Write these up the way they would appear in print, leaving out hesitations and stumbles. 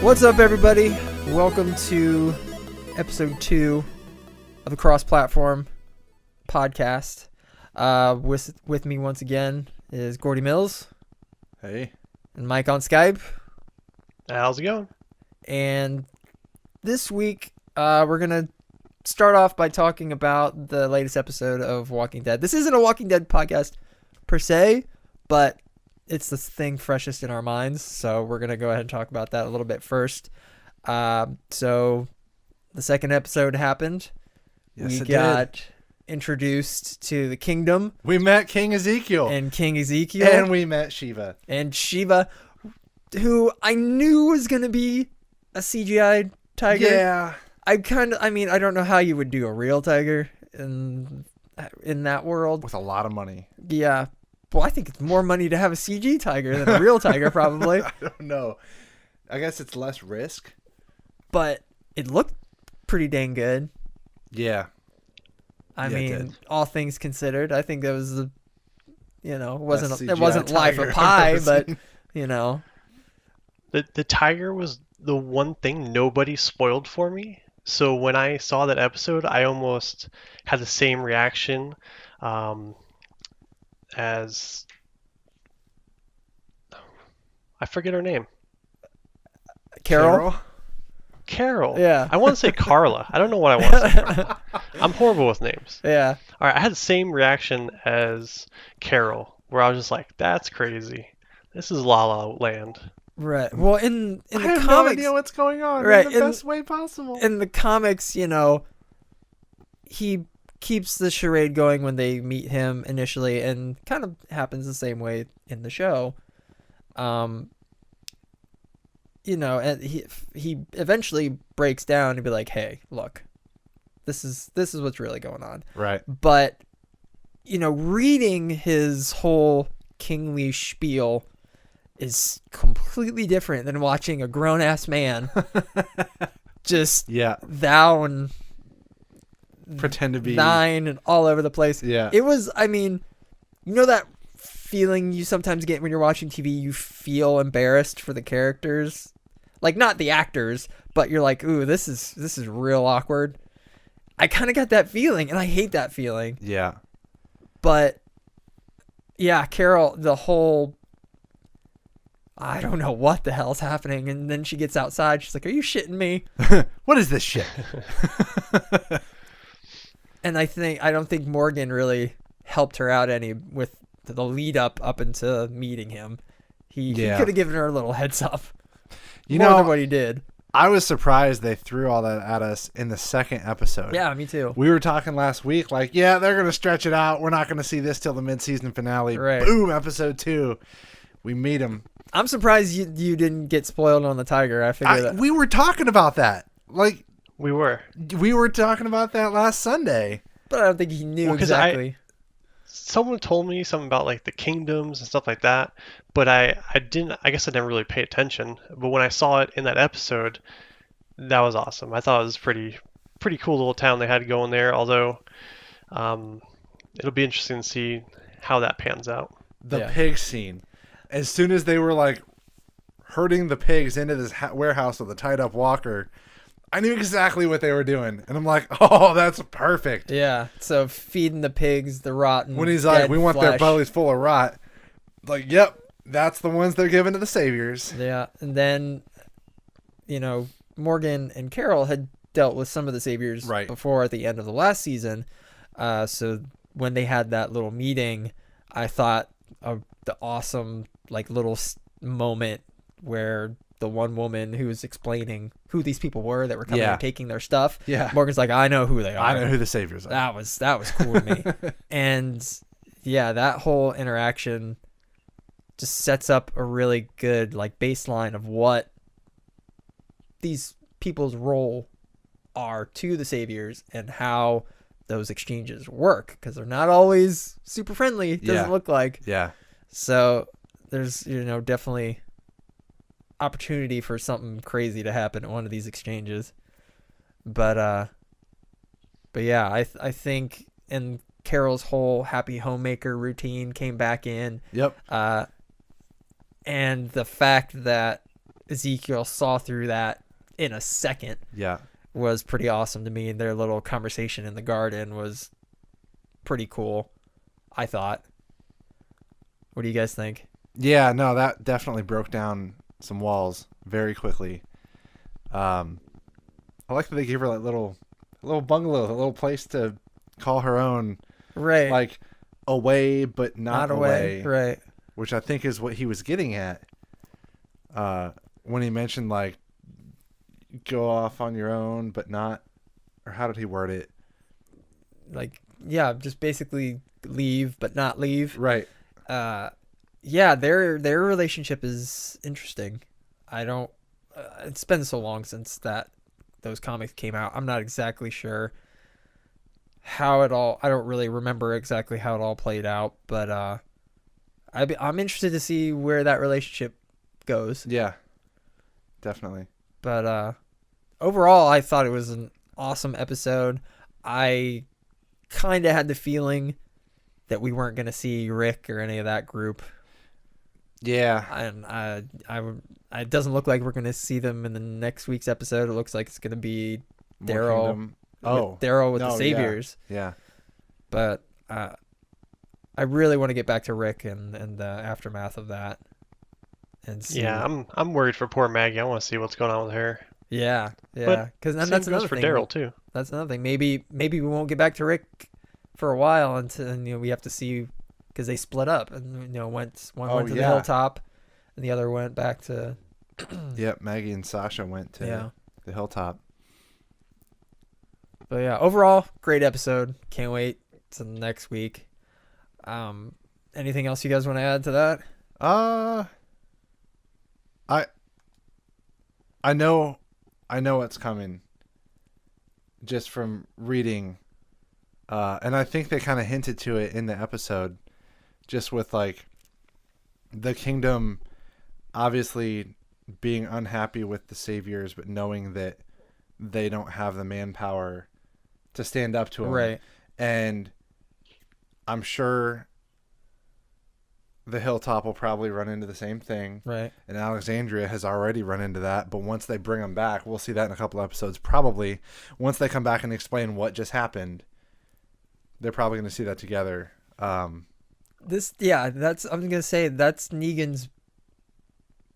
What's up, everybody? Welcome to episode 2 of the Cross-Platform podcast. With me once again is Gordy Mills. Hey. And Mike on Skype. How's it going? And this week, we're going to start off by talking about the latest episode of Walking Dead. This isn't a Walking Dead podcast per se, but it's the thing freshest in our minds, so we're going to go ahead and talk about that a little bit first. So the second episode happened. Yes, we got introduced to the kingdom. We met King Ezekiel. And King Ezekiel. And we met Shiva. And Shiva, who I knew was going to be a CGI tiger. Yeah. I don't know how you would do a real tiger in that world. With a lot of money. Yeah. Well, I think it's more money to have a CG tiger than a real tiger, probably. I don't know. I guess it's less risk. But it looked pretty dang good. Yeah. I it mean, did. all things considered, I think that was it wasn't CGI Life of tiger Pi, I've but ever The tiger was the one thing nobody spoiled for me. So when I saw that episode, I almost had the same reaction as I forget her name. Carol. Yeah. I want to say Carla. I don't know what I want to say. I'm horrible with names. Yeah. All right, I had the same reaction as Carol, where I was just like, "That's crazy. This is La La Land." Right. Well, in I the have comics, no idea what's going on right, in the best way possible. in the comics, he keeps the charade going when they meet him initially, and kind of happens the same way in the show. And he eventually breaks down and be like, "Hey, look, this is what's really going on." Right. But reading his whole kingly spiel is completely different than watching a grown-ass man just thou and pretend to be thine and all over the place. Yeah. It was, that feeling you sometimes get when you're watching TV, you feel embarrassed for the characters. Like, not the actors, but you're like, ooh, this is real awkward. I kind of got that feeling, and I hate that feeling. Yeah. But, yeah, Carol, the whole, I don't know what the hell's happening. And then she gets outside. She's like, are you shitting me? What is this shit? And I don't think Morgan really helped her out any with the lead up into meeting him. He could have given her a little heads up. More than what he did. I was surprised they threw all that at us in the second episode. Yeah, me too. We were talking last week, like, yeah, they're going to stretch it out. We're not going to see this till the mid-season finale. Right. Boom, episode 2. We meet him. I'm surprised you didn't get spoiled on the tiger. I figured that. We were talking about that. Like, We were talking about that last Sunday. But I don't think he knew exactly. Someone told me something about like the kingdoms and stuff like that, but I guess I didn't really pay attention. But when I saw it in that episode, that was awesome. I thought it was pretty cool little town they had going there, although it'll be interesting to see how that pans out. The pig scene. As soon as they were like herding the pigs into this warehouse with a tied up walker, I knew exactly what they were doing. And I'm like, oh, that's perfect. Yeah. So feeding the pigs the rotten when he's like, we want flesh. their bellies full of rot. Like, yep, that's the ones they're giving to the saviors. Yeah. And then, Morgan and Carol had dealt with some of the saviors before at the end of the last season. So when they had that little meeting, I thought of the awesome little moment where the one woman who was explaining who these people were that were coming and taking their stuff. Yeah. Morgan's like, I know who they are. I know who the saviors are. That was cool to me. And yeah, that whole interaction just sets up a really good baseline of what these people's role are to the saviors and how those exchanges work, because they're not always super friendly. It doesn't look like. Yeah. So there's definitely opportunity for something crazy to happen at one of these exchanges. But yeah, I think in Carol's whole happy homemaker routine came back in. Yep. And the fact that Ezekiel saw through that in a second Yeah. was pretty awesome to me. And their little conversation in the garden was pretty cool, I thought. What do you guys think? Yeah, no, that definitely broke down some walls very quickly. I like that they gave her like a little bungalow, a little place to call her own, Right. like away but not away, Right. which I think is what he was getting at when he mentioned like go off on your own but not, or how did he word it? Like, yeah, just basically leave but not leave. Right. Yeah, their relationship is interesting. I don't. It's been so long since those comics came out. I'm not exactly sure how it all. I don't really remember exactly how it all played out, but I'm interested to see where that relationship goes. Yeah, definitely. But overall, I thought it was an awesome episode. I kind of had the feeling that we weren't going to see Rick or any of that group. Yeah. And it doesn't look like we're going to see them in the next week's episode. It looks like it's going to be More Daryl. Kingdom. Oh, Daryl with the no, yeah. Saviors. Yeah. But I really want to get back to Rick and the aftermath of that. And see. Yeah, I'm worried for poor Maggie. I want to see what's going on with her. Yeah. But Because Same that's goes another for thing. Daryl too. That's another thing. Maybe we won't get back to Rick for a while until we have to see, because they split up and one went to the yeah. hilltop, and the other went back to. Yep. Maggie and Sasha went to the hilltop. But yeah, overall, great episode. Can't wait till next week. Anything else you guys want to add to that? I know what's coming just from reading, and I think they kind of hinted to it in the episode, just with like the kingdom obviously being unhappy with the Saviors, but knowing that they don't have the manpower to stand up to them. Right. And I'm sure the hilltop will probably run into the same thing. Right. And Alexandria has already run into that. But once they bring them back, we'll see that in a couple episodes. Probably once they come back and explain what just happened, they're probably going to see that together. I'm gonna say that's Negan's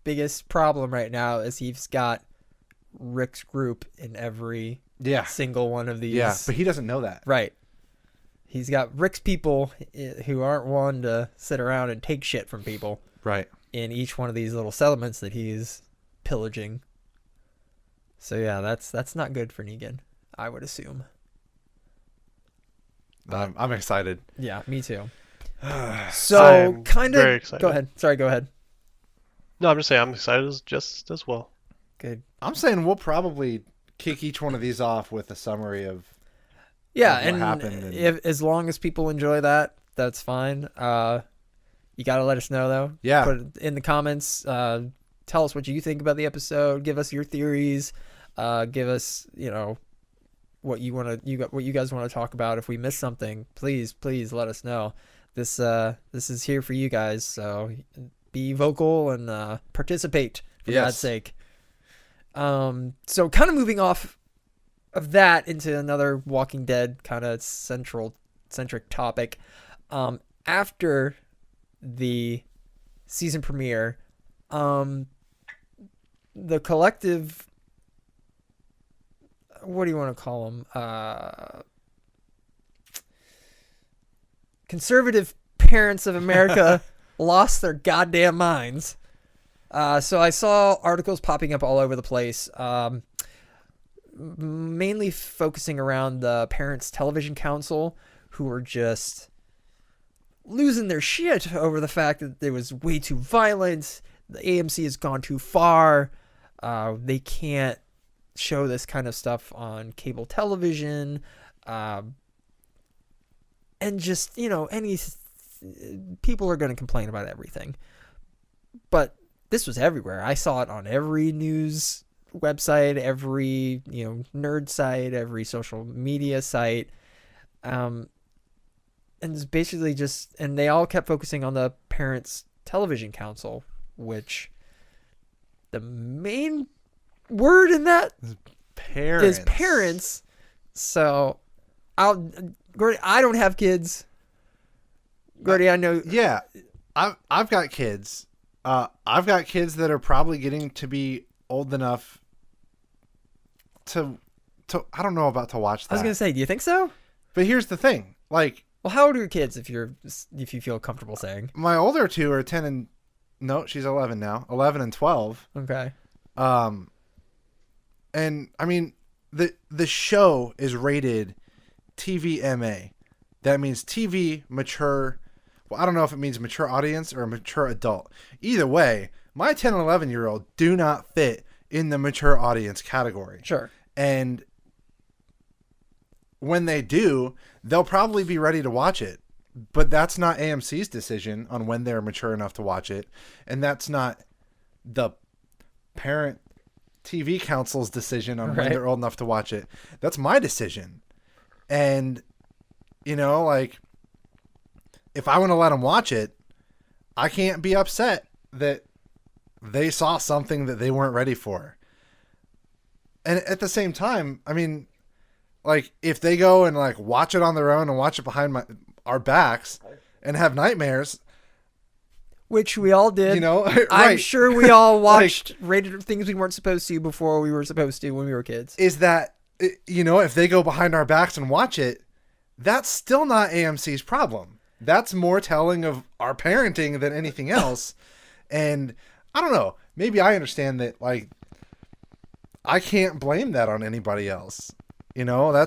biggest problem right now is he's got Rick's group in every single one of these. Yeah, but he doesn't know that. Right. He's got Rick's people who aren't one to sit around and take shit from people. Right. In each one of these little settlements that he's pillaging. So yeah, that's not good for Negan, I would assume. I'm excited. Yeah, me too. So So kind very of. excited. Go ahead. Sorry, go ahead. No, I'm just saying I'm excited just as well. Good. I'm saying we'll probably kick each one of these off with a summary of Yeah, what and happened and- if as long as people enjoy that, that's fine. You gotta let us know though. Yeah. Put it in the comments. Tell us what you think about the episode. Give us your theories. Give us what you guys want to talk about. If we missed something, please let us know. This is here for you guys. So be vocal and participate for God's sake. So kind of moving off of that into another Walking Dead kind of centric topic. After the season premiere, the collective, what do you want to call them? Conservative parents of America lost their goddamn minds. So I saw articles popping up all over the place, mainly focusing around the Parents Television Council, who were just losing their shit over the fact that it was way too violent. The AMC has gone too far. They can't show this kind of stuff on cable television. And just, any people are going to complain about everything. But this was everywhere. I saw it on every news website, every, nerd site, every social media site. And it's basically and they all kept focusing on the Parents Television Council, which the main word in that Parents. is parents. So, Gordy, I don't have kids. Gordy, I know. Yeah, I've got kids. I've got kids that are probably getting to be old enough to I don't know about to watch that. I was gonna say, do you think so? But here's the thing, like, Well, how old are your kids? If you feel comfortable saying. my older two are 10 and no, she's 11 now, 11 and 12. Okay. And I mean, the show is rated TVMA. That means TV mature. Well, I don't know if it means mature audience or mature adult. Either way, my 10 and 11-year-old do not fit in the mature audience category. Sure. And when they do, they'll probably be ready to watch it. But that's not AMC's decision on when they're mature enough to watch it. And that's not the parent TV council's decision on when they're old enough to watch it. That's my decision. And, you know, like, if I want to let them watch it, I can't be upset that they saw something that they weren't ready for. And at the same time, I mean, like, if they go and, like, watch it on their own and watch it behind our backs and have nightmares, which we all did. you know, right, I'm sure we all watched rated things we weren't supposed to before we were supposed to when we were kids. is that, you know, if they go behind our backs and watch it, that's still not AMC's problem. That's more telling of our parenting than anything else. And I don't know, maybe I understand that, like, I can't blame that on anybody else. You know,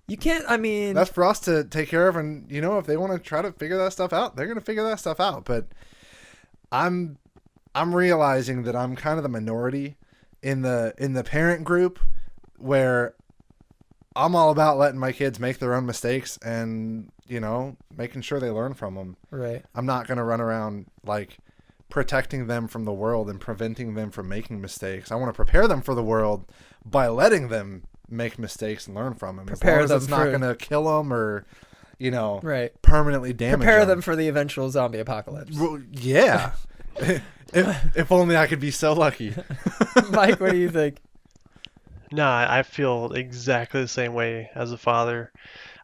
You can't, I mean... that's for us to take care of. And, you know, if they want to try to figure that stuff out, they're going to figure that stuff out. But I'm realizing that I'm kind of the minority in the parent group where I'm all about letting my kids make their own mistakes and, you know, making sure they learn from them. Right. I'm not going to run around, like, protecting them from the world and preventing them from making mistakes. I want to prepare them for the world by letting them make mistakes and learn from them. Prepare as long as them it's not for- going to kill them or, you know, Right. permanently damage Prepare them for the eventual zombie apocalypse. Well, yeah. if only I could be so lucky. Mike, what do you think? Nah, I feel exactly the same way as a father.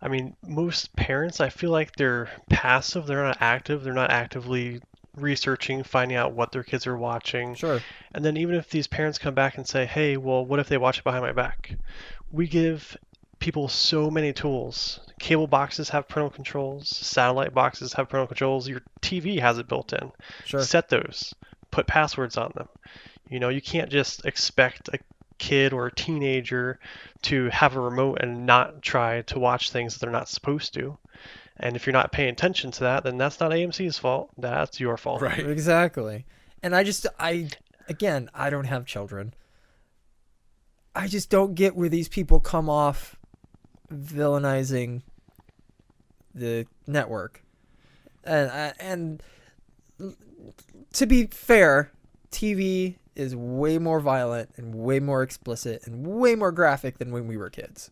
I mean, most parents, I feel like they're passive. They're not active. They're not actively researching, finding out what their kids are watching. Sure. And then even if these parents come back and say, hey, well, what if they watch it behind my back? We give people so many tools. Cable boxes have parental controls. Satellite boxes have parental controls. Your TV has it built in. Sure. Set those. Put passwords on them. You know, you can't just expect a kid or a teenager to have a remote and not try to watch things that they're not supposed to. And if you're not paying attention to that, then that's not AMC's fault. That's your fault. Right. Exactly. And I don't have children. I just don't get where these people come off villainizing the network. And to be fair, TV is way more violent and way more explicit and way more graphic than when we were kids.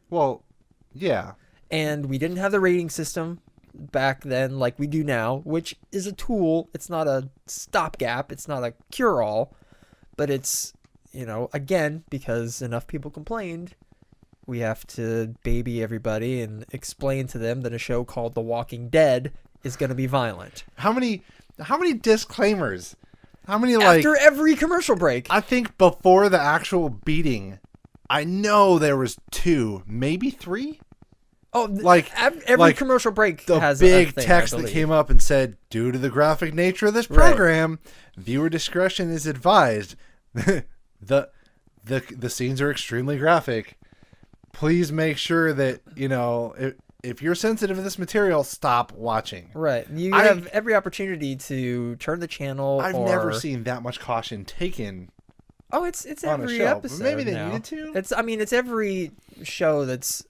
Well, yeah. And we didn't have the rating system back then like we do now, which is a tool. It's not a stopgap. It's not a cure-all. But it's, you know, again, because enough people complained, we have to baby everybody and explain to them that a show called The Walking Dead is going to be violent. How many disclaimers? How many, like, After every commercial break. I think before the actual beating, I know there was 2, maybe 3. Oh, like every like commercial break the has big a thing, text I that believe. came up and said, due to the graphic nature of this program, viewer discretion is advised. the scenes are extremely graphic. Please make sure that, you know, if you're sensitive to this material, stop watching. Right. You have every opportunity to turn the channel. I've never seen that much caution taken. Oh, it's on a every show, but episode. maybe they now. needed to. It's every show that's,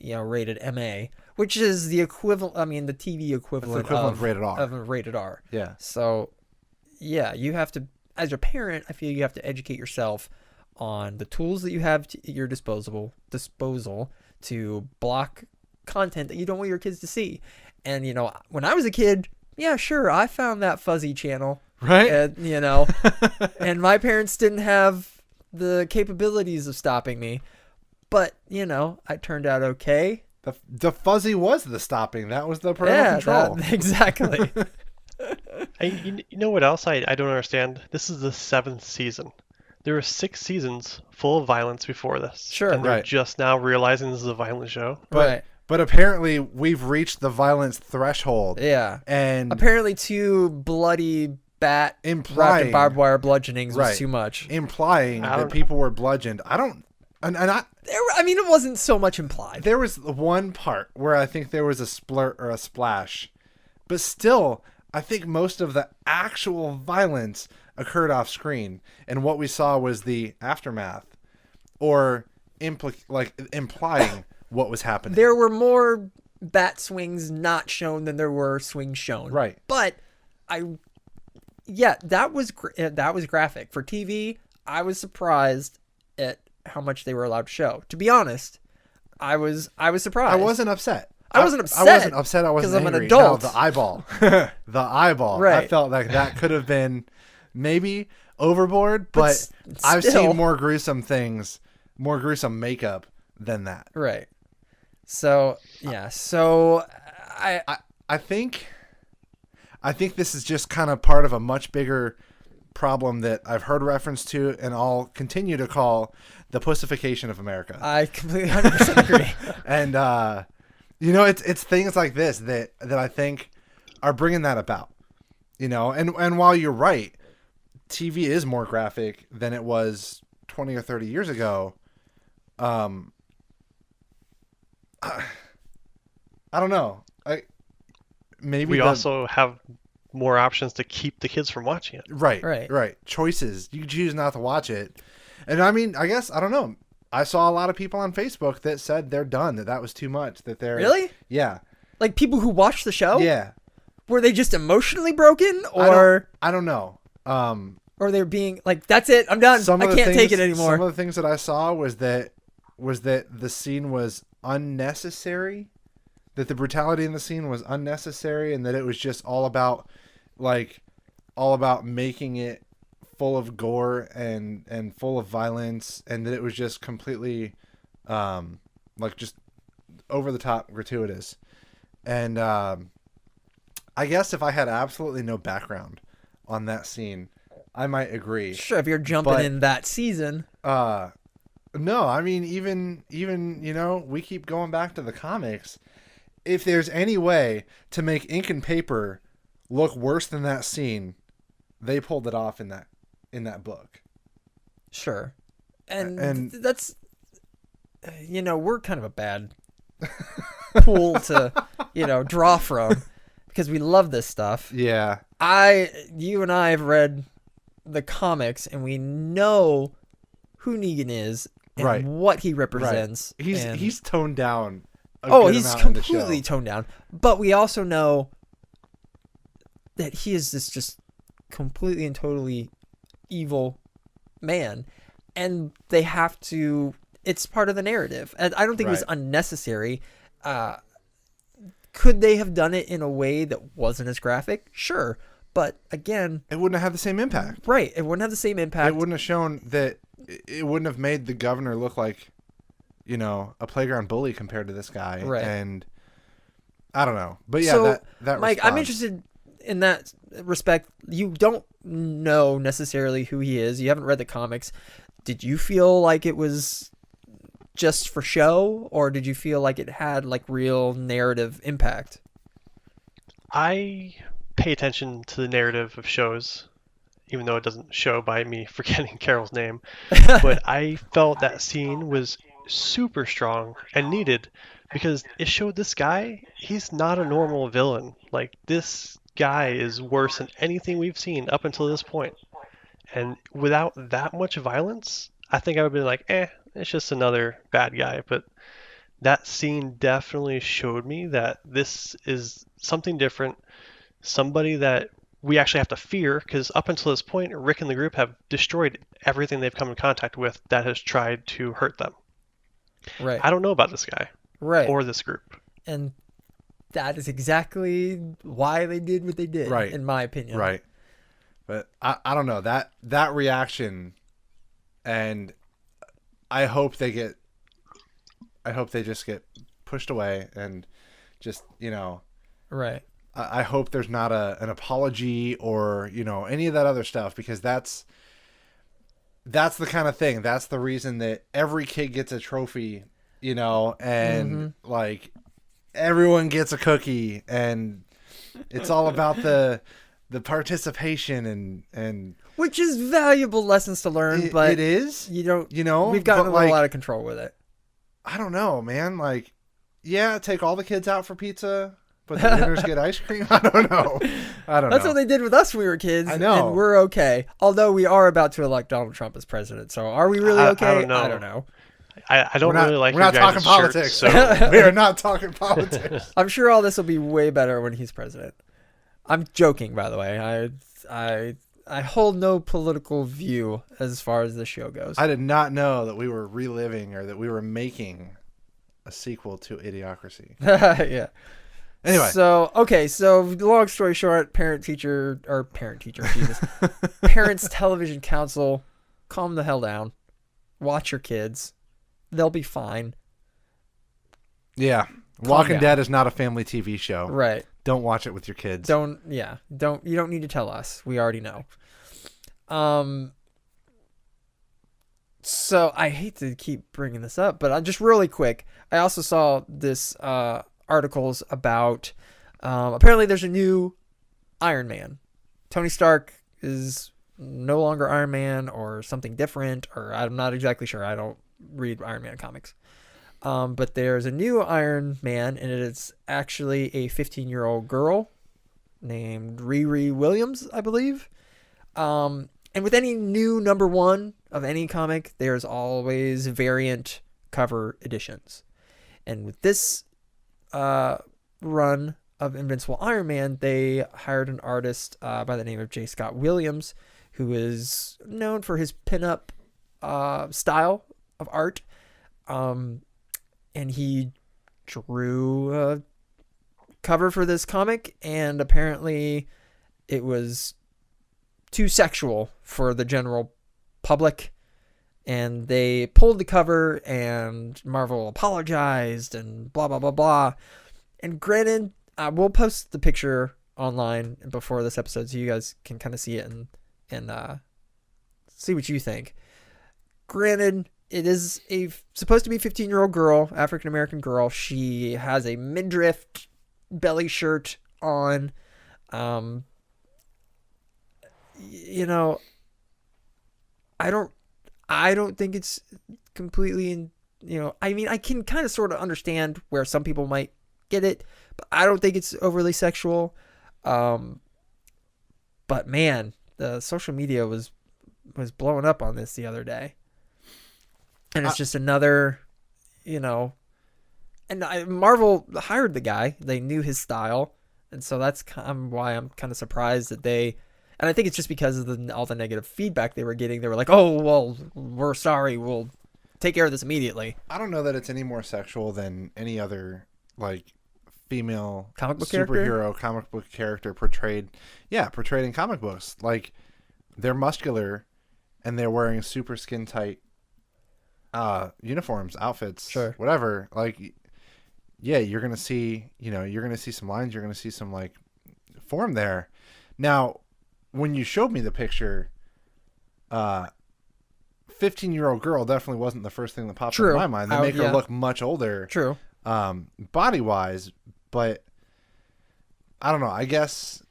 you know, rated MA, which is the equivalent. I mean, the TV equivalent, of rated R. Of a rated R. Yeah. So, yeah, you have to, as a parent, I feel you have to educate yourself on the tools that you have at your disposal to block content that you don't want your kids to see. And, you know, when I was a kid, yeah, sure, I found that fuzzy channel Right. And, and my parents didn't have the capabilities of stopping me. But, I turned out okay. The fuzzy was the stopping. That was the parental control. Exactly. You know what else I don't understand? This is the 7th season. There were 6 seasons full of violence before this. Sure. And they're Right. just now realizing this is a violent show. Right. But apparently we've reached the violence threshold. Yeah. And Apparently 2 bloody bat wrapped in barbed wire bludgeonings was Right. too much. implying that people were bludgeoned. It wasn't so much implied. There was one part where I think there was a splurt or a splash, but still, I think most of the actual violence occurred off screen, and what we saw was the aftermath, or implying what was happening. There were more bat swings not shown than there were swings shown. Right. But that was graphic for TV. I was surprised at how much they were allowed to show. To be honest, I was surprised. I wasn't upset. I wasn't upset. I wasn't upset. I wasn't 'cause I'm an angry. adult. No, the eyeball. The eyeball. Right. I felt like that could have been maybe overboard, but I've still. seen more gruesome things, more gruesome makeup than that. Right. So, yeah. So, I think this is just kind of part of a much bigger problem that I've heard reference to, and I'll continue to call the pussification of America. I completely 100% agree. And it's things like this that I think are bringing that about. And while you're right, TV is more graphic than it was 20 or 30 years ago. I don't know. We also have more options to keep the kids from watching it. Right. Choices. You choose not to watch it. And I guess, I don't know. I saw a lot of people on Facebook that said they're done, that was too much, that they're... Really? Yeah. Like people who watched the show? Yeah. Were they just emotionally broken, or I don't know. or they're being like, that's it, I'm done. I can't take it anymore. Some of the things that I saw was that the scene was unnecessary, that the brutality in the scene was unnecessary, and that it was just all about making it full of gore and full of violence, and that it was just completely just over the top gratuitous. And I guess if I had absolutely no background on that scene, I might agree. Sure, if you're jumping in that season. No, even we keep going back to the comics. If there's any way to make ink and paper look worse than that scene, they pulled it off in that book. Sure. And that's we're kind of a bad pool to draw from, because we love this stuff. Yeah. You and I have read the comics, and we know who Negan is and what he represents. Right. He's toned down. He's completely toned down. But we also know that he is this just completely and totally evil man, and they have to. It's part of the narrative, and I don't think it was unnecessary. Could they have done it in a way that wasn't as graphic? Sure, but again, it wouldn't have had the same impact. Right, it wouldn't have the same impact. It wouldn't have shown that. It wouldn't have made the governor look like, a playground bully compared to this guy. Right. And I don't know, but yeah, so, that Mike, response. I'm interested in that respect. You don't know necessarily who he is. You haven't read the comics. Did you feel like it was just for show, or did you feel like it had real narrative impact? I pay attention to the narrative of shows, even though it doesn't show by me forgetting Carol's name. But I felt that scene was super strong and needed, because it showed this guy, he's not a normal villain. This guy is worse than anything we've seen up until this point. And without that much violence, I think I would have been like, it's just another bad guy. But that scene definitely showed me that this is something different, somebody that we actually have to fear, because up until this point, Rick and the group have destroyed everything they've come in contact with that has tried to hurt them. Right. I don't know about this guy. Right. Or this group. And that is exactly why they did what they did, Right. in my opinion. Right. But I don't know that reaction, and I hope they just get pushed away and just Right. I hope there's not an apology or any of that other stuff, because that's the kind of thing. That's the reason that every kid gets a trophy, and like everyone gets a cookie, and it's all about the participation and which is valuable lessons to learn, but it is. you don't. We've but, gotten a like, lot of control with it. I don't know, man. Like, yeah, take all the kids out for pizza, but the winners get ice cream. I don't know. That's what they did with us when we were kids. I know. And we're okay. Although we are about to elect Donald Trump as president. So are we really okay? I don't know. I don't know. I don't really like We're your not talking guys' politics. shirts, so We are not talking politics. I'm sure all this will be way better when he's president. I'm joking, by the way. I hold no political view as far as this show goes. I did not know that we were reliving or that we were making a sequel to Idiocracy. Yeah. Anyway. So long story short, parent-teacher, Jesus. Parents Television Council, calm the hell down. Watch your kids. They'll be fine. Yeah. Calm Walking down. Dead is not a family TV show. Right. Don't watch it with your kids. You don't need to tell us. We already know. So I hate to keep bringing this up, but just really quick, I also saw this articles about apparently there's a new Iron Man. Tony Stark is no longer Iron Man or something different, or I'm not exactly sure. I don't read Iron Man comics. But there's a new Iron Man, and it's actually a 15-year-old girl named Riri Williams, I believe. And with any new number one of any comic, there's always variant cover editions. And with this run of Invincible Iron Man, they hired an artist by the name of J. Scott Williams, who is known for his pinup style of art. And he drew a cover for this comic, and apparently it was too sexual for the general public, and they pulled the cover, and Marvel apologized and blah blah blah blah. And granted, we'll post the picture online before this episode so you guys can kind of see it and see what you think. Granted, it is supposed to be a 15-year-old girl, African-American girl. She has a midriff belly shirt on. I don't think it's completely, I mean, I can kind of sort of understand where some people might get it, but I don't think it's overly sexual. But man, the social media was blowing up on this the other day. And it's just another, and Marvel hired the guy. They knew his style. And so that's kind of why I'm kind of surprised that and I think it's just because of all the negative feedback they were getting. They were like, oh, well, we're sorry. We'll take care of this immediately. I don't know that it's any more sexual than any other, like, female comic book superhero comic book character portrayed in comic books. Like, they're muscular and they're wearing super skin tight uniforms, outfits, sure, whatever. Like, yeah, you're gonna see some lines, you're gonna see some like form there. Now, when you showed me the picture, 15-year-old girl definitely wasn't the first thing that popped into my mind. They make her look much older, true, body wise, but I don't know. I guess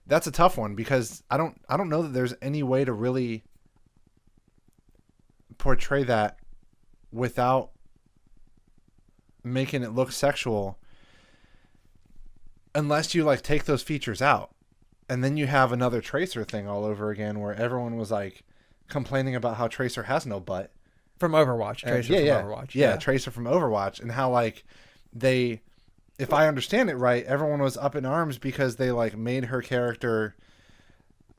that's a tough one because I don't know that there's any way to really portray that without making it look sexual, unless you like take those features out, and then you have another Tracer thing all over again where everyone was like complaining about how Tracer has no butt from Overwatch. Tracer from Overwatch, and how like they, if I understand it right, everyone was up in arms because they like made her character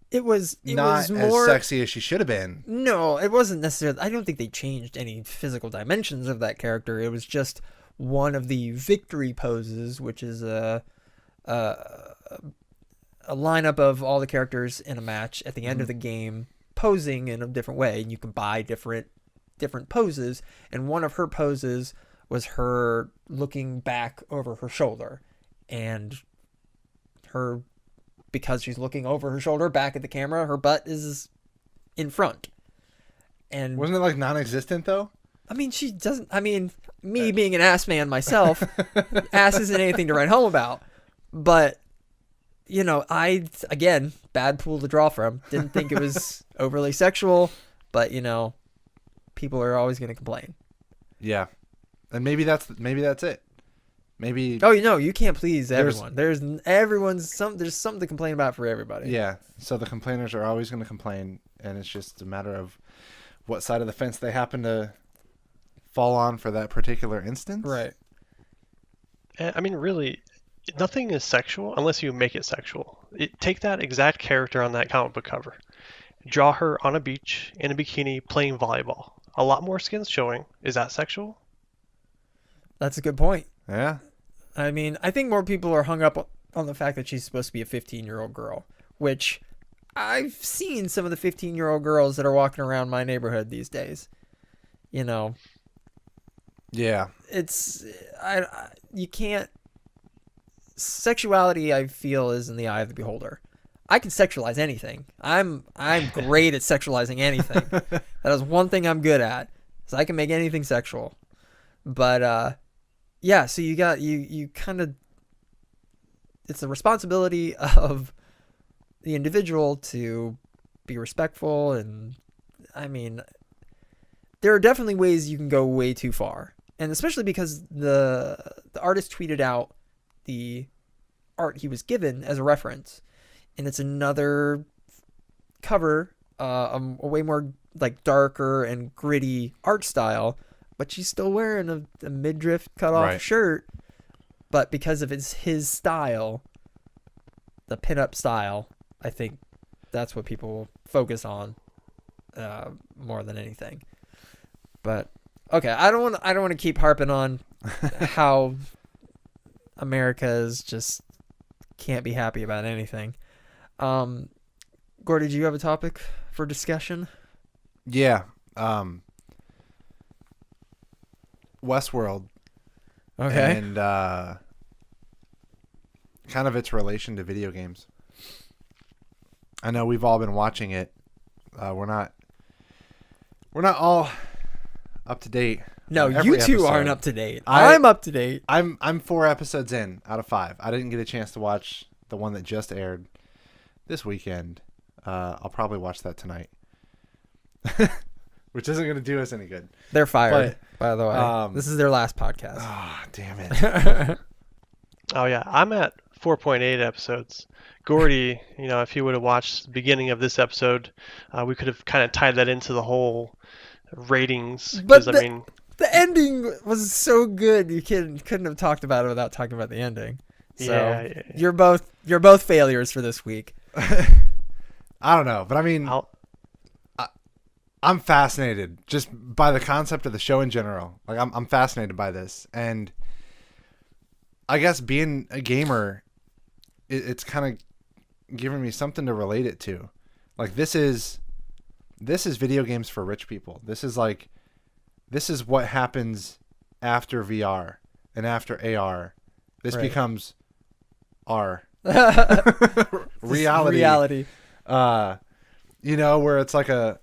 it was not more as sexy as she should have been. No, it wasn't necessarily. I don't think they changed any physical dimensions of that character. It was just one of the victory poses, which is a lineup of all the characters in a match at the end of the game posing in a different way, and you can buy different poses, and one of her poses was her looking back over her shoulder, and her, because she's looking over her shoulder back at the camera, her butt is in front. And wasn't it like non-existent though? I mean, she doesn't. I mean, me being an ass man myself, ass isn't anything to write home about. But you know, again, bad pool to draw from. Didn't think it was overly sexual, but you know, people are always going to complain. Yeah, and maybe that's it. Maybe. Oh, you know, you can't please everyone. There's something to complain about for everybody. Yeah, so the complainers are always going to complain, and it's just a matter of what side of the fence they happen to fall on for that particular instance. Right. I mean, really, nothing is sexual unless you make it sexual. Take that exact character on that comic book cover, draw her on a beach in a bikini playing volleyball. A lot more skins showing. Is that sexual? That's a good point. Yeah. I mean, I think more people are hung up on the fact that she's supposed to be a 15-year-old girl, which I've seen some of the 15-year-old girls that are walking around my neighborhood these days. You know. Yeah. You can't. Sexuality, I feel, is in the eye of the beholder. I can sexualize anything. I'm great at sexualizing anything. That is one thing I'm good at. Is I can make anything sexual. But yeah, so you kind of, it's the responsibility of the individual to be respectful, and I mean, there are definitely ways you can go way too far, and especially because the artist tweeted out the art he was given as a reference, and it's another cover, a way more like darker and gritty art style, but she's still wearing a midriff cut off shirt. But because of his style, the pinup style, I think that's what people focus on more than anything. But okay, I don't want to keep harping on how America's just can't be happy about anything. Gordy, do you have a topic for discussion? Yeah. Westworld. Okay. And kind of its relation to video games. I know we've all been watching it. We're not all up to date. No, you two aren't up to date. I'm up to date. I'm 4 episodes in out of 5. I didn't get a chance to watch the one that just aired this weekend. I'll probably watch that tonight. Which isn't going to do us any good. They're fired, by the way. This is their last podcast. Oh, damn it. Oh, yeah. I'm at 4.8 episodes. Gordy, you know, if he would have watched the beginning of this episode, we could have kind of tied that into the whole ratings. But the ending was so good, you couldn't have talked about it without talking about the ending. So yeah. You're both failures for this week. I don't know, but I mean, I'm fascinated just by the concept of the show in general. Like I'm fascinated by this, and I guess being a gamer, it's kind of giving me something to relate it to. Like this is video games for rich people. This is what happens after VR and after AR. This becomes R. Reality. You know, where it's like a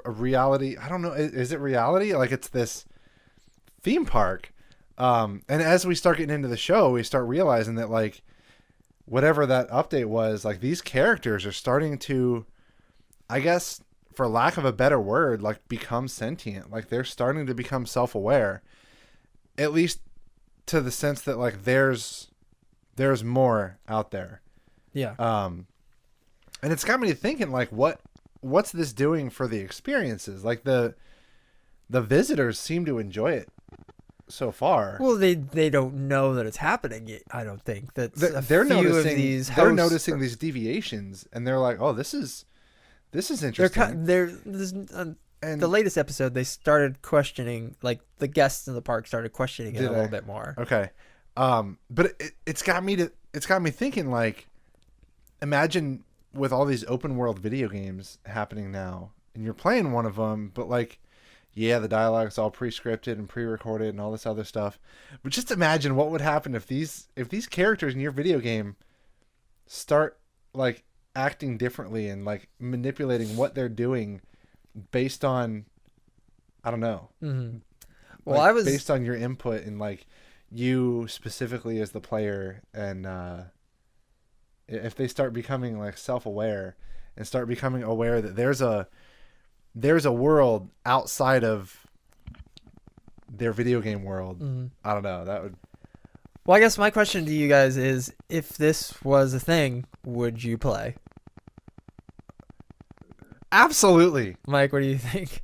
reality. I don't know. Is it reality? Like it's this theme park. And as we start getting into the show, we start realizing that like whatever that update was, like these characters are starting to, I guess, for lack of a better word, like become sentient. Like they're starting to become self-aware, at least to the sense that like there's more out there. Yeah. And it's got me thinking like what's this doing for the experiences? Like the visitors seem to enjoy it so far. Well, they don't know that it's happening yet. I don't think that they're noticing these deviations, and they're like, "Oh, this is interesting." And the latest episode, they started questioning, like the guests in the park started questioning it a little bit more. Okay, but it's got me thinking like, imagine with all these open world video games happening now, and you're playing one of them, but like, yeah, the dialogue's all pre-scripted and pre-recorded and all this other stuff. But just imagine what would happen if these characters in your video game start like acting differently and like manipulating what they're doing based on, I don't know. Mm-hmm. Well, like, I was based on your input and like you specifically as the player, and if they start becoming like self-aware and start becoming aware that there's a world outside of their video game world. Mm-hmm. I don't know. That would. Well, I guess my question to you guys is, if this was a thing, would you play? Absolutely. Mike, what do you think?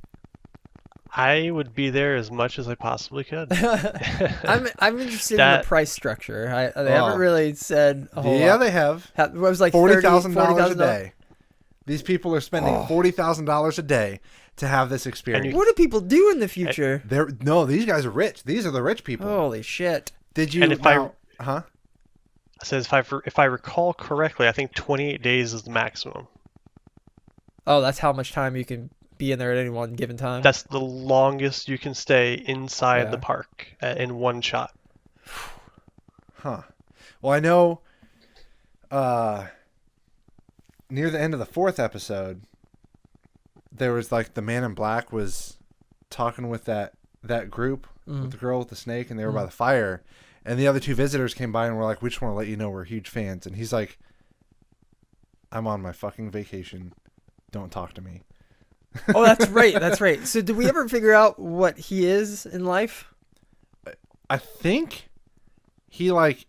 I would be there as much as I possibly could. I'm interested in the price structure. They haven't really said a whole lot. Yeah, they have. It was like $40,000 a day. These people are spending $40,000 a day to have this experience. What do people do in the future? No, these guys are rich. These are the rich people. Holy shit! Did you? And if huh? I says if I recall correctly, I think 28 days is the maximum. Oh, that's how much time you can be in there at any one given time. That's the longest you can stay inside the park in one shot. Huh. Well, I know near the end of the 4th episode, there was like the man in black was talking with that group, with the girl with the snake, and they were by the fire. And the other 2 visitors came by and were like, we just want to let you know we're huge fans. And he's like, I'm on my fucking vacation. Don't talk to me. Oh, that's right. That's right. So did we ever figure out what he is in life? I think he like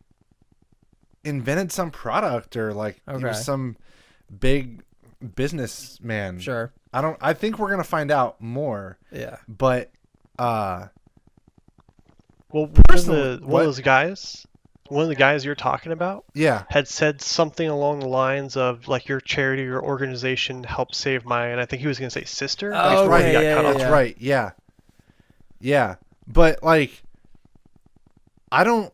invented some product, or like he was some big businessman. Sure. I think we're going to find out more. Yeah. But well, one personally, of the guys you're talking about, had said something along the lines of like, your charity or organization helped save my, and I think he was going to say sister. Oh, right. That's right. Yeah. Yeah. But like, I don't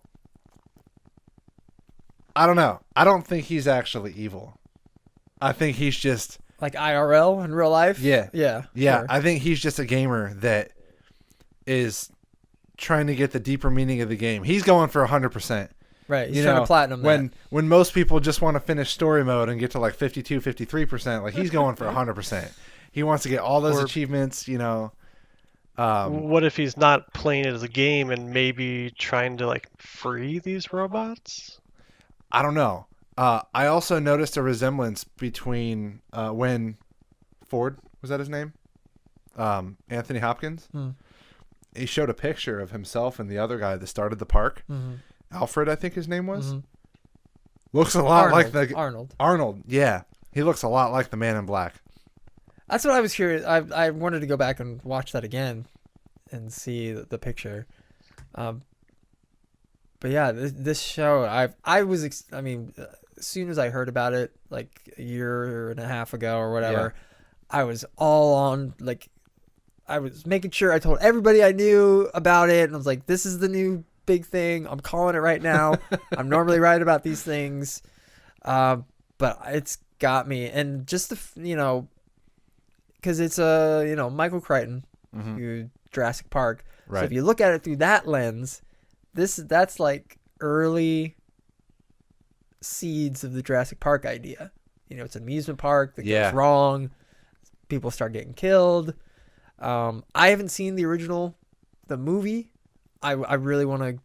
know. I don't think he's actually evil. I think he's just like IRL in real life. Yeah. Sure. I think he's just a gamer that is trying to get the deeper meaning of the game. He's going for 100%. Right. He's trying to platinum when most people just want to finish story mode and get to like 52, 53%, like he's going for 100%. He wants to get all those achievements, what if he's not playing it as a game and maybe trying to like free these robots? I don't know. I also noticed a resemblance between when Ford, was that his name? Anthony Hopkins. He showed a picture of himself and the other guy that started the park. Alfred, I think his name was. Looks a lot like the Arnold. Arnold, yeah. He looks a lot like the Man in Black. That's what I was curious. I wanted to go back and watch that again and see the picture. But yeah, this show, as soon as I heard about it, like a year and a half ago or whatever, I was all on, like, I was making sure I told everybody I knew about it, and I was like, this is the new big thing. I'm calling it right now. I'm normally right about these things. But it's got me. And just because it's Michael Crichton, who Jurassic Park. Right. So if you look at it through that lens, that's like early seeds of the Jurassic Park idea. It's an amusement park that goes wrong. People start getting killed. I haven't seen the movie. I really want to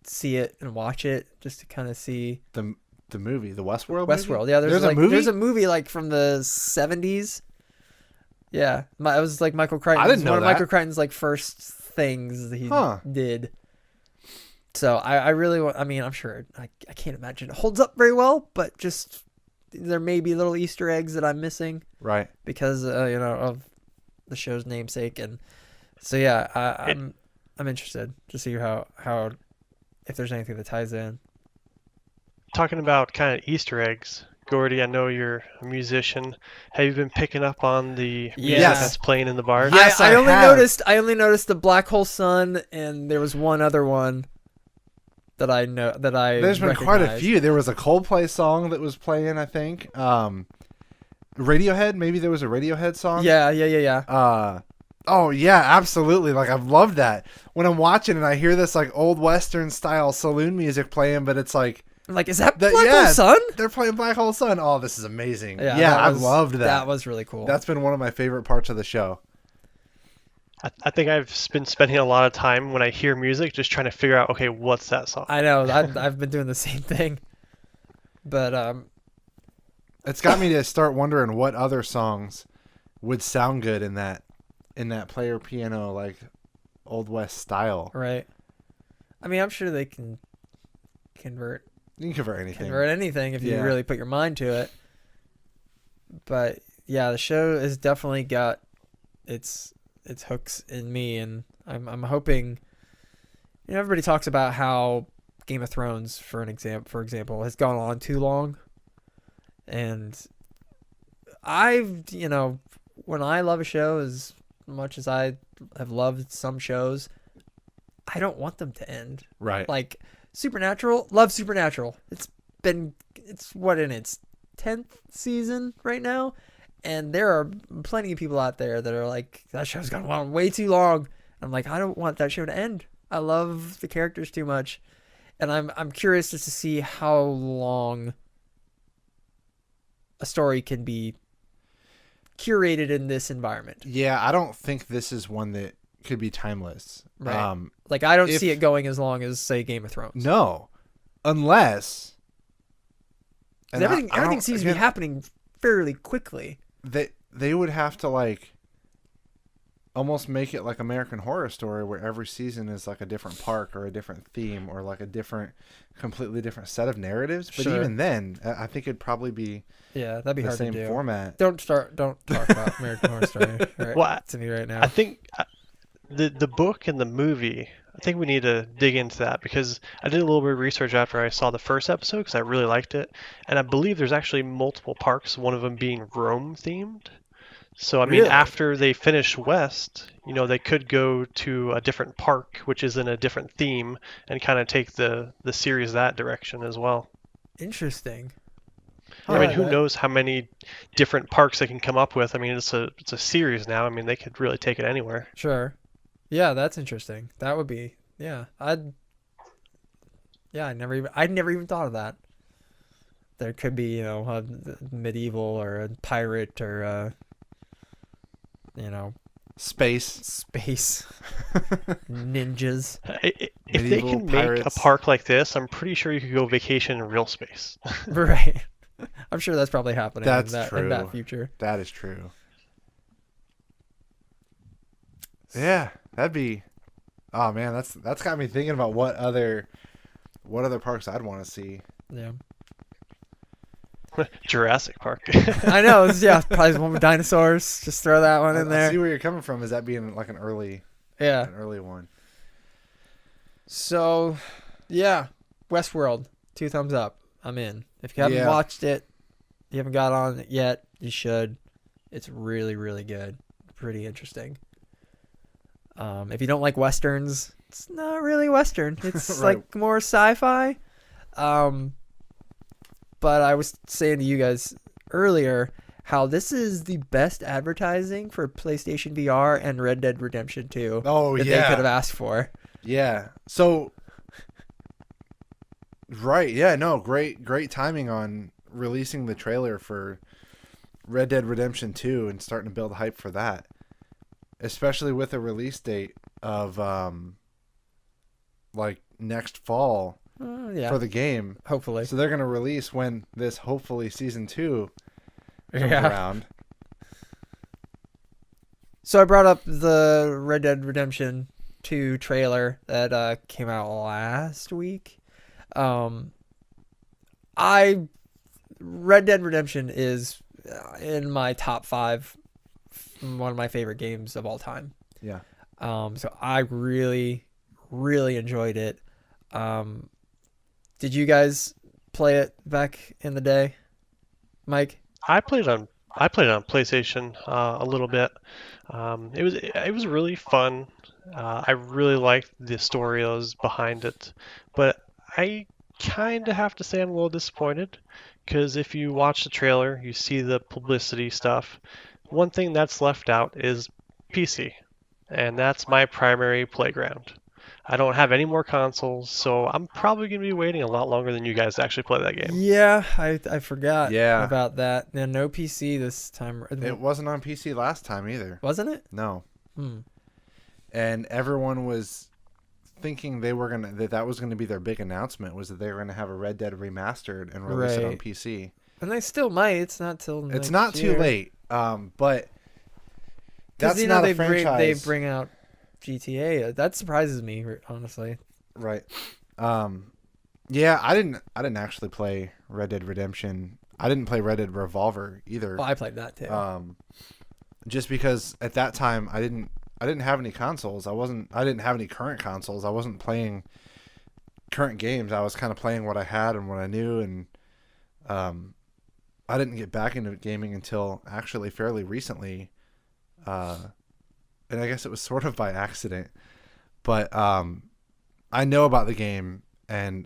see it and watch it just to kind of see the movie, the Westworld. Westworld, yeah. There's a movie. There's a movie like from the 70s. Yeah, it was like Michael Crichton. I didn't know one of that. Michael Crichton's like first things that he did. So I really want. I mean, I'm sure I can't imagine it holds up very well, but just there may be little Easter eggs that I'm missing, right? Because of the show's namesake, and so yeah, I'm interested to see how if there's anything that ties in. Talking about kind of Easter eggs, Gordy, I know you're a musician. Have you been picking up on the music that's playing in the bars? Yes, I only noticed the Black Hole Sun, and there was one other one that I know that I There's been quite a recognize. few. There was a Coldplay song that was playing, I think. Radiohead, maybe there was a Radiohead song. Yeah. Oh yeah, absolutely. Like I've loved that. When I'm watching and I hear this like old Western style saloon music playing, but it's like I'm like, is that That- Black yeah. Hole Sun? they're playing Black Hole Sun. Oh, this is amazing. Yeah, that I was- loved that. That was really cool. That's been one of my favorite parts of the show. I think I've been spending a lot of time when I hear music just trying to figure out, okay, what's that song? I know. I've been doing the same thing. But It's got me to start wondering what other songs would sound good in that player piano like old west style. right. I mean, I'm sure they can convert You can convert anything. anything if you Yeah. really put your mind to it. But yeah, the show has definitely got its hooks in me, and I'm hoping. You know, everybody talks about how Game of Thrones, for example, has gone on too long, and when I love a show as much as I have loved some shows, I don't want them to end. Right. Like Supernatural, love Supernatural. It's what in its 10th season right now, and there are plenty of people out there that are like, that show's gone on way too long. I'm like, I don't want that show to end. I love the characters too much, and I'm curious just to see how long a story can be curated in this environment. Yeah, I don't think this is one that could be timeless. Right. Like I don't if- see it going as long as say Game of Thrones. No, unless 'Cause and everything I don't- seems to be again, happening fairly quickly. They would have to like almost make it like American Horror Story, where every season is like a different park or a different theme or like a completely different set of narratives. But Sure. even then, I think it'd probably be Yeah, that'd be the hard same to do. format. Don't talk about American Horror Story right, Well, to me right now. I think the book and the movie, I think we need to dig into that because I did a little bit of research after I saw the first episode because I really liked it, and I believe there's actually multiple parks, one of them being Rome themed. So I mean, Really? after they finish West, they could go to a different park, which is in a different theme, and kind of take the series that direction as well. Interesting. I mean, Huh, who that- knows how many different parks they can come up with? I mean, it's a series now. I mean, they could really take it anywhere. Sure. Yeah, that's interesting. That would be. Yeah, I'd never even thought of that. There could be a medieval or a pirate or Space. space ninjas. If they Medieval can make a pirates. park like this, I'm pretty sure you could go vacation in real space. Right. I'm sure that's probably happening That's in that true. future. That is true. Yeah, that'd be. Oh man, that's got me thinking about what other parks I'd want to see. Yeah. Jurassic Park. I know. Probably one with dinosaurs. Just throw that one in I there. see where you're coming from. Is that being like an early Yeah. one? So, yeah, Westworld, 2 thumbs up. I'm in. If you haven't Yeah. watched it, you haven't got on it yet, you should. It's really, really good. Pretty interesting. If you don't like westerns, it's not really western. It's Right. like more sci-fi. But I was saying to you guys earlier how this is the best advertising for PlayStation VR and Red Dead Redemption 2 Oh that they could have asked for. Yeah. So. Right. Yeah. No. Great timing on releasing the trailer for Red Dead Redemption 2 and starting to build hype for that, especially with a release date of like next fall Yeah, for the game. hopefully. So they're gonna release when this hopefully season 2 comes Yeah. around. So I brought up the Red Dead Redemption 2 trailer that came out last week. Red Dead Redemption is in my top 5, one of my favorite games of all time. Yeah. So I really, really enjoyed it. Did you guys play it back in the day, Mike? I played it on PlayStation a little bit. It was really fun. I really liked the story that was behind it, but I kind of have to say I'm a little disappointed because if you watch the trailer, you see the publicity stuff. One thing that's left out is PC, and that's my primary playground. I don't have any more consoles, so I'm probably going to be waiting a lot longer than you guys to actually play that game. Yeah, I forgot Yeah. about that. Yeah, no PC this time. It wasn't on PC last time either. Wasn't it? No. Hmm. And everyone was thinking that was gonna be their big announcement, was that they were gonna have a Red Dead Remastered and release it on Right. PC. And they still might. It's not till It's next not too year. late, but Because that's not they a franchise. they bring out GTA. That surprises me, honestly. Right. Yeah, I didn't actually play Red Dead Redemption. I didn't play Red Dead Revolver either. Well, I played that too. Just because at that time I didn't have any consoles. I didn't have any current consoles. I wasn't playing current games. I was kind of playing what I had and what I knew, and I didn't get back into gaming until actually fairly recently. And I guess it was sort of by accident. But I know about the game, and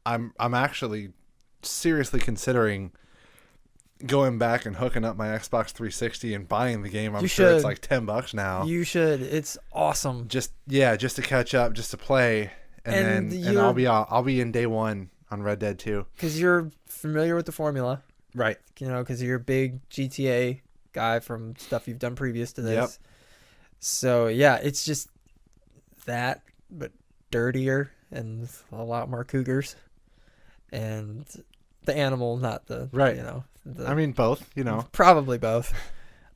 I'm actually seriously considering going back and hooking up my Xbox 360 and buying the game. I'm You sure it's should. like $10 now. You should. It's awesome. Just to catch up, just to play, And and I'll be in day one on Red Dead 2. Because you're familiar with the formula, Right. because you're a big GTA guy from stuff you've done previous to this. Yep. So, yeah, it's just that, but dirtier and a lot more cougars. And the animal, not the, Right. the, Both, probably both.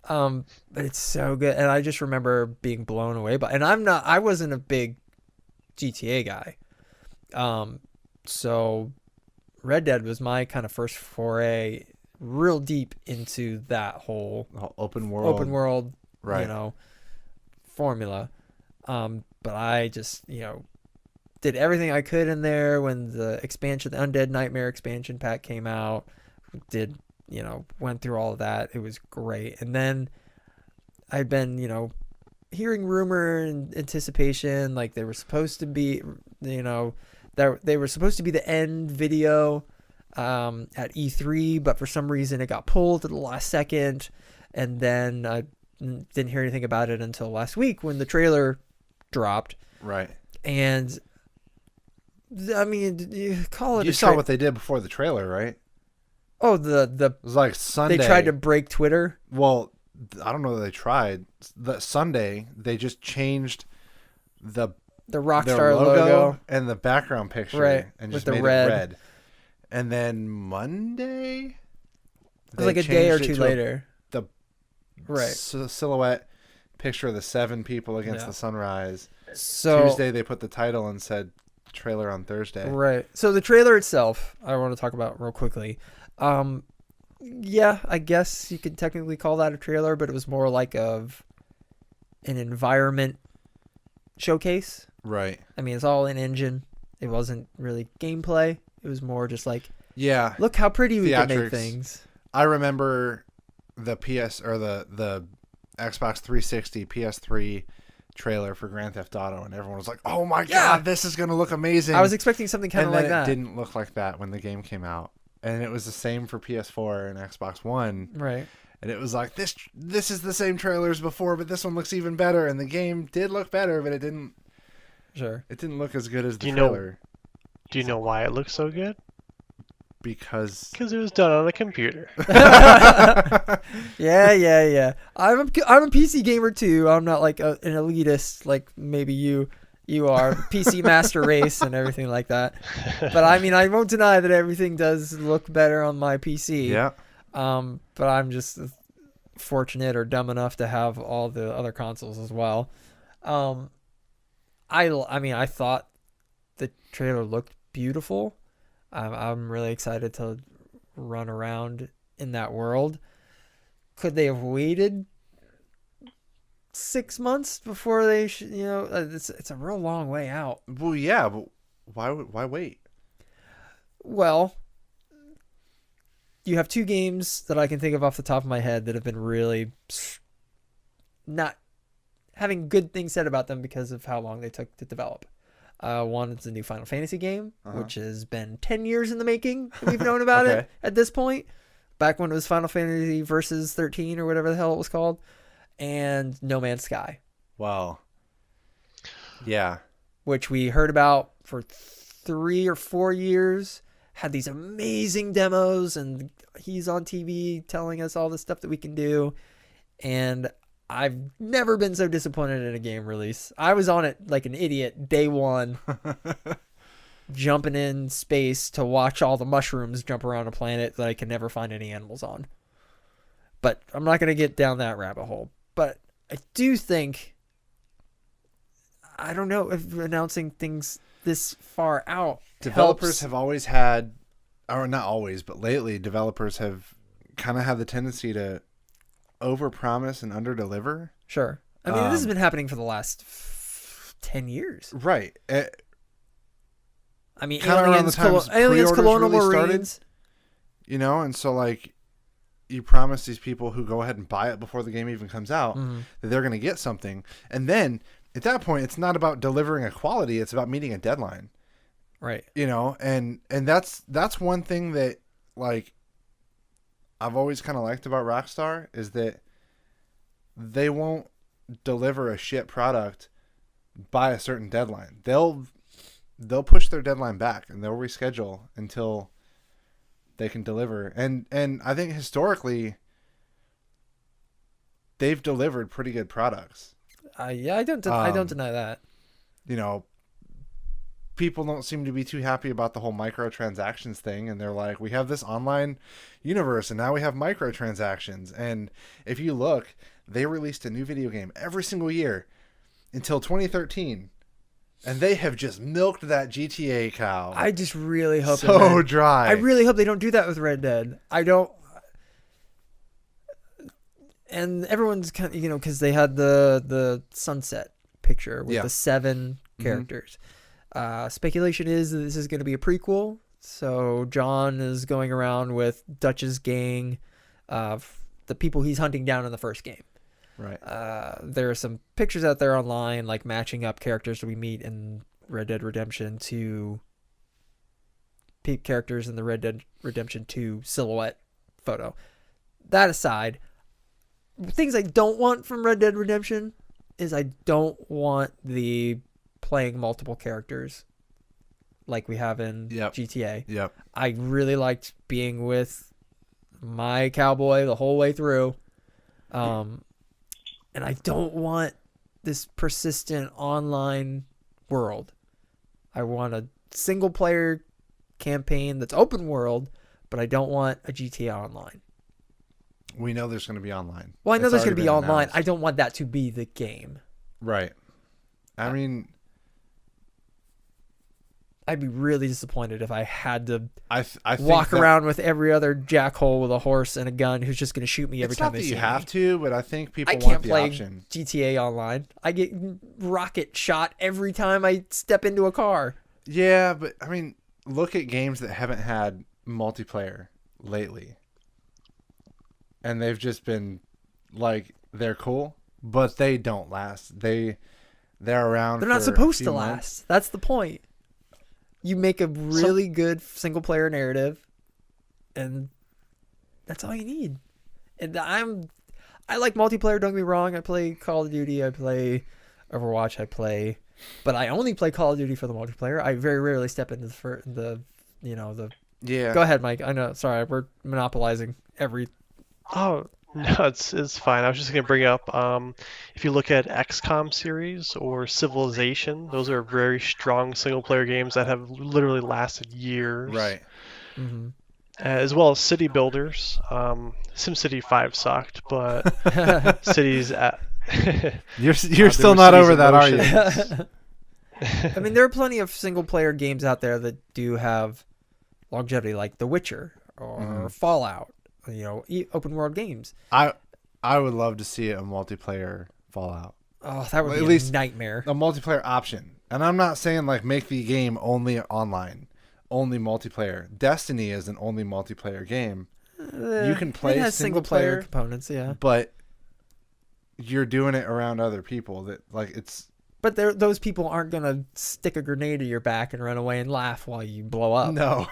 But it's so good. And I just remember being blown away by, and I wasn't a big GTA guy. So Red Dead was my kind of first foray real deep into that whole open world. Right. Formula. But I just, did everything I could in there when the expansion, the Undead Nightmare expansion pack came out. Went through all of that. It was great. And then I'd been, hearing rumor and anticipation, like they were supposed to be, that they were supposed to be the end video at E3, but for some reason it got pulled at the last second. And then I didn't hear anything about it until last week when the trailer dropped. Right. And I mean, you call it. You saw what they did before the trailer, right? Oh, It was like Sunday. they tried to break Twitter. Well, I don't know that they tried. The Sunday they just changed the The their Rockstar logo, logo. and the background picture, Right, and with just the made red. it red. And then Monday, It was like a day or changed it two to later. the Right. silhouette picture of the 7 people against Yeah. the sunrise. So Tuesday they put the title and said trailer on Thursday. right. So the trailer itself, I want to talk about real quickly. Yeah, I guess you could technically call that a trailer, but it was more like of an environment showcase. Right. I mean, it's all in engine. It wasn't really gameplay. It was more just like, Yeah. look how pretty we can make Theatrics. things. I remember the PS or the Xbox 360 PS3 trailer for Grand Theft Auto, and everyone was like, "Oh my Yeah. god, this is gonna look amazing!" I was expecting something kind and of then like that. it didn't look like that when the game came out, and it was the same for PS4 and Xbox One, Right. and it was like this is the same trailer as before, but this one looks even better, and the game did look better, but it didn't Sure. look as good as the Do you know- trailer Do you know why it looks so good? because Because it was done on a computer. Yeah. I'm a PC gamer too. I'm not like an elitist like maybe you are. PC master race and everything like that. But I mean, I won't deny that everything does look better on my PC. yeah. But I'm just fortunate or dumb enough to have all the other consoles as well. I mean, I thought the trailer looked beautiful. I'm really excited to run around in that world. Could they have waited 6 months before they it's a real long way out. Well, yeah, but why wait? Well, you have 2 games that I can think of off the top of my head that have been really not having good things said about them because of how long they took to develop. One is the new Final Fantasy game, Uh-huh. which has been 10 years in the making. That we've known about Okay. it at this point. Back when it was Final Fantasy Versus 13 or whatever the hell it was called. And No Man's Sky, Wow. Yeah. which we heard about for 3 or 4 years. Had these amazing demos, and he's on TV telling us all the stuff that we can do. And I've never been so disappointed in a game release. I was on it like an idiot day one, jumping in space to watch all the mushrooms jump around a planet that I can never find any animals on. But I'm not going to get down that rabbit hole. But I do think, I don't know if announcing things this far out Developers helps. have always had, or not always, but lately, developers have kind of had the tendency to overpromise and underdeliver. Sure. I mean, this has been happening for the last 10 years. Right. I mean, Kinda around the times Aliens pre-orders Colonial really started. Marines. You know, and so like you promise these people who go ahead and buy it before the game even comes out that they're going to get something. And then at that point, it's not about delivering a quality. It's about meeting a deadline. Right. You know, and that's one thing that like I've always kind of liked about Rockstar is that they won't deliver a shit product by a certain deadline. They'll push their deadline back and they'll reschedule until they can deliver. And I think historically they've delivered pretty good products. Yeah, I don't deny that. You know, people don't seem to be too happy about the whole microtransactions thing, and they're like, we have this online universe and now we have microtransactions. And if you look, they released a new video game every single year until 2013, and they have just milked that GTA cow. I just really hope so dry. I really hope they don't do that with Red Dead. I don't. And everyone's kind of, because they had the sunset picture with the 7 characters. Speculation is that this is going to be a prequel. So John is going around with Dutch's gang of the people he's hunting down in the first game. Right. There are some pictures out there online, like matching up characters that we meet in Red Dead Redemption to characters in the Red Dead Redemption 2 silhouette photo. That aside, things I don't want from Red Dead Redemption is I don't want the playing multiple characters like we have in GTA. Yep. I really liked being with my cowboy the whole way through. And I don't want this persistent online world. I want a single player campaign that's open world, but I don't want a GTA Online. We know there's going to be online. Well, I know It's there's going to already be been online. announced. I don't want that to be the game. Right. I mean, I'd be really disappointed if I had to I think walk that around with every other jackhole with a horse and a gun who's just going to shoot me every it's time not they that see you have me. to, but I think people I want can't the play option. GTA Online. I get rocket shot every time I step into a car. Yeah, but I mean, look at games that haven't had multiplayer lately. And they've just been like, they're cool, but they don't last. They're around. They're not for a supposed few to months. last. That's the point. You make a really good single player narrative, and that's all you need. And I like multiplayer, don't get me wrong. I play Call of Duty, I play Overwatch, but I only play Call of Duty for the multiplayer. I very rarely step into the Yeah. Go ahead, Mike. I know. Sorry, we're monopolizing every. Oh, no, it's fine. I was just going to bring up, if you look at XCOM series or Civilization, those are very strong single-player games that have literally lasted years. Right. Mm-hmm. As well as City Builders. SimCity 5 sucked, but Cities... You're there still were not cities over in that, are motion. you? I mean, there are plenty of single player games out there that do have longevity, like The Witcher or Fallout. Open world games. I would love to see a multiplayer Fallout. Oh, that would At be least a nightmare. A multiplayer option. And I'm not saying like make the game only online, only multiplayer. Destiny is an only multiplayer game. You can play it has single player components, yeah. but you're doing it around other people that like it's But those people aren't gonna stick a grenade to your back and run away and laugh while you blow up. No,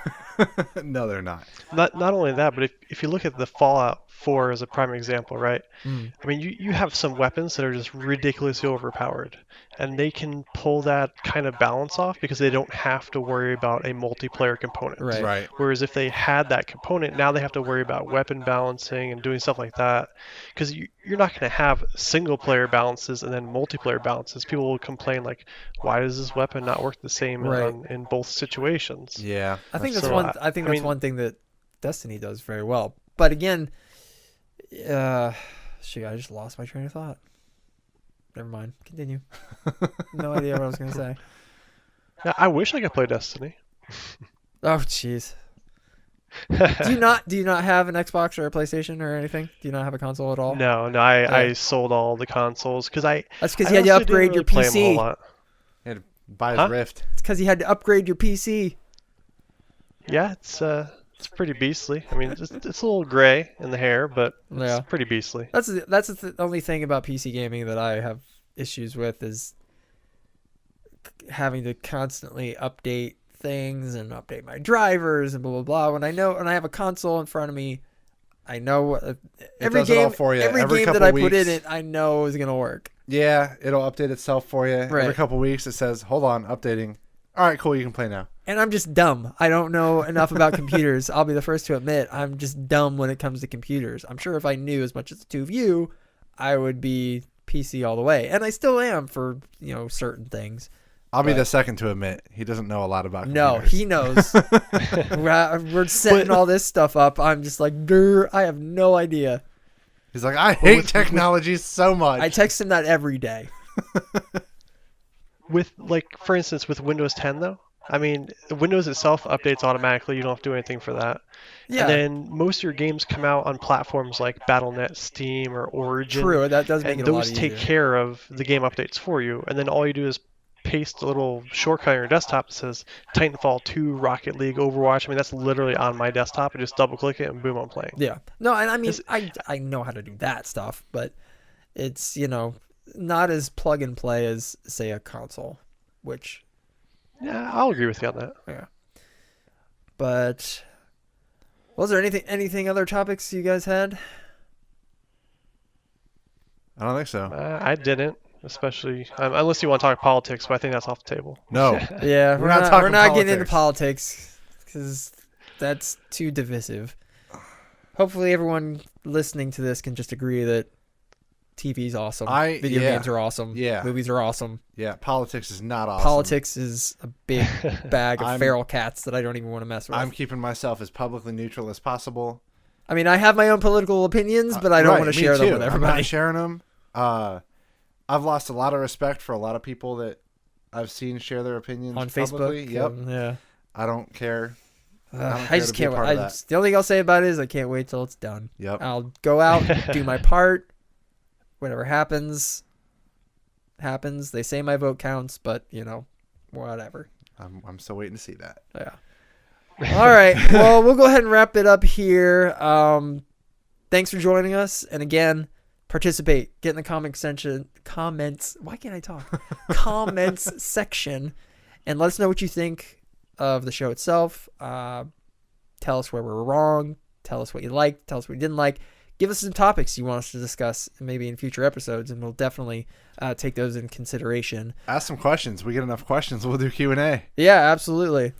no, they're not. Not only that, but if you look at the Fallout 4 as a prime example, right? Mm. I mean, you have some weapons that are just ridiculously overpowered, and they can pull that kind of balance off because they don't have to worry about a multiplayer component. Right. Right. Whereas if they had that component, now they have to worry about weapon balancing and doing stuff like that. Because you're not going to have single player balances and then multiplayer balances. People will complain like, why does this weapon not work the same Right. in both situations? Yeah. I think so- that's one. I think I that's mean- one thing that Destiny does very well. But again, shoot, I just lost my train of thought. Never mind. Continue. No idea what I was gonna say. Yeah, I wish I could play Destiny. Oh, jeez. Do you not have an Xbox or a PlayStation or anything? Do you not have a console at all? No, I Yeah. sold all the consoles because I. That's because I you had to honestly didn't upgrade really your play 'em a whole PC. lot. He had to buy his Huh? Rift. It's because you had to upgrade your PC. Yeah, it's pretty beastly. I mean, it's a little gray in the hair, but it's Yeah. pretty beastly. That's the only thing about PC gaming that I have issues with is having to constantly update things and update my drivers and blah blah blah. When I have a console in front of me, I know what every does it all game for you. every Every game that couple I put in weeks. it, I know is gonna work. Yeah, it'll update itself for you. Every Right. couple weeks it says, hold on, updating. All right, cool, you can play now. And I'm just dumb. I don't know enough about computers. I'll be the first to admit I'm just dumb when it comes to computers. I'm sure if I knew as much as the two of you, I would be PC all the way. And I still am for, certain things. I'll be But- the second to admit he doesn't know a lot about No, computers. he knows. We're setting all this stuff up. I'm just like, grr, I have no idea. He's like, I hate with- technology so much. I text him that every day. With like, for instance, with Windows 10 though, I mean, Windows itself updates automatically. You don't have to do anything for that. Yeah, And then most of your games come out on platforms like Battle.net, Steam, or Origin. true. That does make And it a lot those take easier. care of the game updates for you. And then all you do is paste a little shortcut on your desktop that says Titanfall 2, Rocket League, Overwatch. I mean, that's literally on my desktop. I just double click it and boom, I'm playing. Yeah. No, and I mean, It's- I know how to do that stuff, but it's, not as plug and play as, say, a console, which, Yeah, I'll agree with you on that. but was there anything other topics you guys had? I don't think so. I didn't, especially unless you want to talk politics, but I think that's off the table. No. Yeah, We're not talking getting into politics. politics because that's too divisive. Hopefully, everyone listening to this can just agree that TV's awesome. Video yeah. games are awesome. Yeah. Movies are awesome. Yeah, politics is not awesome. Politics is a big bag of I'm- feral cats that I don't even want to mess with. I'm keeping myself as publicly neutral as possible. I mean, I have my own political opinions, but I don't Right, want to me share them too. with I'm everybody. not sharing them. I've lost a lot of respect for a lot of people that I've seen share their opinions On publicly. Facebook. Yep. Yeah. I don't care. don't I care just to be a can't. part of that. The only thing I'll say about it is I can't wait till it's done. Yep. I'll go out, do my part. Whatever happens. They say my vote counts, but whatever. I'm still waiting to see that. Yeah. All right. Well, we'll go ahead and wrap it up here. Thanks for joining us, and again, participate. Get in the comments. Why can't I talk? Comments section, and let us know what you think of the show itself. Tell us where we're wrong. Tell us what you liked. Tell us what you didn't like. Give us some topics you want us to discuss, maybe in future episodes, and we'll definitely take those in consideration. Ask some questions. We get enough questions, we'll do Q&A. Yeah, absolutely.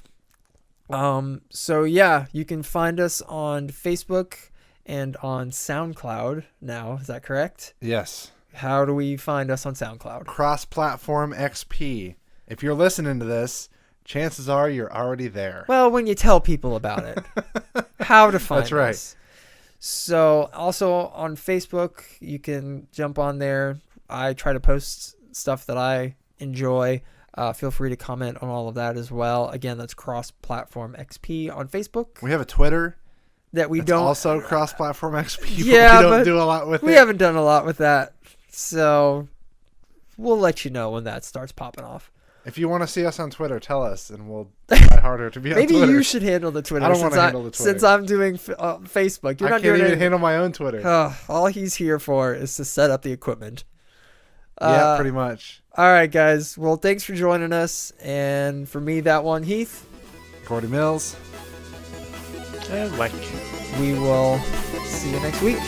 So yeah, you can find us on Facebook and on SoundCloud now. Is that correct? Yes. How do we find us on SoundCloud? Cross-platform XP. If you're listening to this, chances are you're already there. Well, when you tell people about it, how to find That's right. us. So also on Facebook, you can jump on there. I try to post stuff that I enjoy. Feel free to comment on all of that as well. Again, that's Cross-Platform XP on Facebook. We have a Twitter. That we It's don't also cross-platform XP. But Yeah, we don't but do a lot with We it. haven't done a lot with that, so we'll let you know when that starts popping off. If you want to see us on Twitter, tell us, and we'll try harder to be on Maybe Twitter. you should handle the Twitter. I don't since wanna handle the Twitter. Since I'm doing Facebook. You're I not can't doing even it. handle my own Twitter. All he's here for is to set up the equipment. Yeah, pretty much. All right, guys. Well, thanks for joining us. And for me, that one, Heath. Cordy Mills. And Mike. We will see you next week.